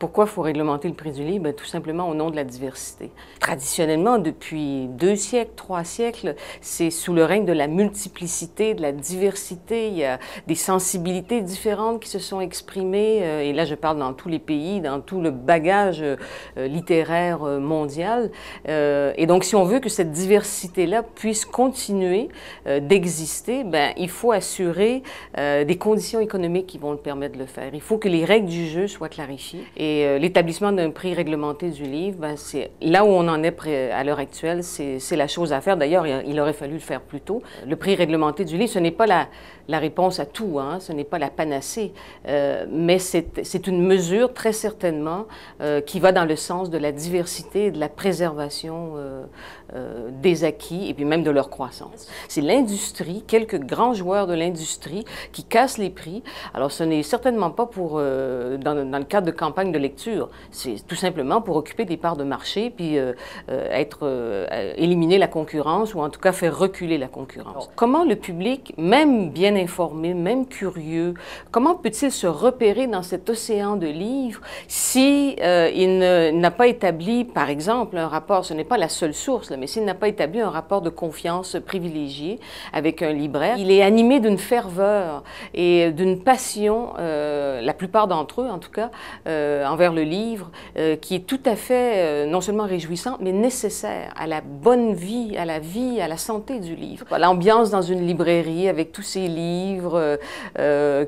Pourquoi il faut réglementer le prix du livre? Bien, tout simplement au nom de la diversité. Traditionnellement, depuis 2 siècles, 3 siècles, c'est sous le règne de la multiplicité, de la diversité. Il y a des sensibilités différentes qui se sont exprimées, et là je parle dans tous les pays, dans tout le bagage littéraire mondial. Et donc si on veut que cette diversité-là puisse continuer d'exister, ben, il faut assurer des conditions économiques qui vont le permettre de le faire. Il faut que les règles du jeu soient clarifiées. Et l'établissement d'un prix réglementé du livre, ben, c'est là où on en est à l'heure actuelle, c'est la chose à faire. D'ailleurs, il aurait fallu le faire plus tôt. Le prix réglementé du livre, ce n'est pas la réponse à tout, hein, ce n'est pas la panacée, mais c'est une mesure très certainement qui va dans le sens de la diversité et de la préservation des acquis et puis même de leur croissance. C'est l'industrie, quelques grands joueurs de l'industrie qui cassent les prix. Alors ce n'est certainement pas pour, dans le cadre de campagne de lecture, c'est tout simplement pour occuper des parts de marché puis éliminer la concurrence ou en tout cas faire reculer la concurrence. Comment le public, même bien informé, même curieux, comment peut-il se repérer dans cet océan de livres si il n'a pas établi, par exemple, un rapport, ce n'est pas la seule source, là, mais s'il n'a pas établi un rapport de confiance privilégié avec un libraire, il est animé d'une ferveur et d'une passion, la plupart d'entre eux en tout cas, envers le livre, qui est tout à fait non seulement réjouissante, mais nécessaire à la bonne vie, à la santé du livre. L'ambiance dans une librairie avec tous ces livres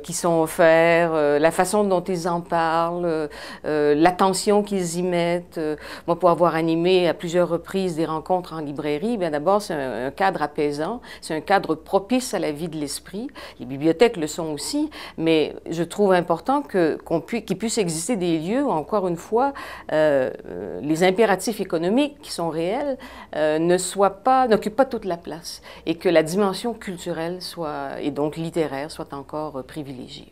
qui sont offerts, la façon dont ils en parlent, l'attention qu'ils y mettent. Moi, pour avoir animé à plusieurs reprises des rencontres en librairie, bien d'abord, c'est un cadre apaisant, c'est un cadre propice à la vie de l'esprit. Les bibliothèques le sont aussi, mais je trouve important qu'il puisse exister des lieux où, encore une fois, les impératifs économiques qui sont réels n'occupent pas toute la place et que la dimension culturelle et donc littéraire soit encore privilégiée.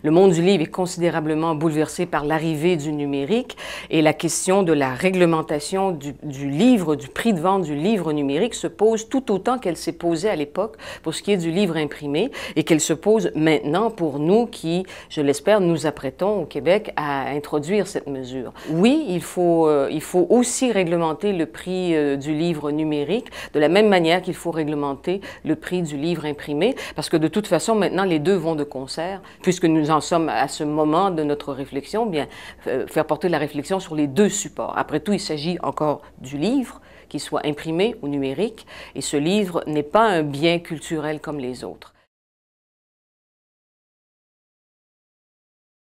Le monde du livre est considérablement bouleversé par l'arrivée du numérique et la question de la réglementation du livre, du prix de vente du livre numérique se pose tout autant qu'elle s'est posée à l'époque pour ce qui est du livre imprimé et qu'elle se pose maintenant pour nous qui, je l'espère, nous apprêtons au Québec à introduire cette mesure. Oui, il faut aussi réglementer le prix du livre numérique de la même manière qu'il faut réglementer le prix du livre imprimé parce que de toute façon, maintenant, les deux vont de concert puisque nous en sommes à ce moment de notre réflexion, bien faire porter la réflexion sur les deux supports. Après tout, il s'agit encore du livre, qu'il soit imprimé ou numérique, et ce livre n'est pas un bien culturel comme les autres.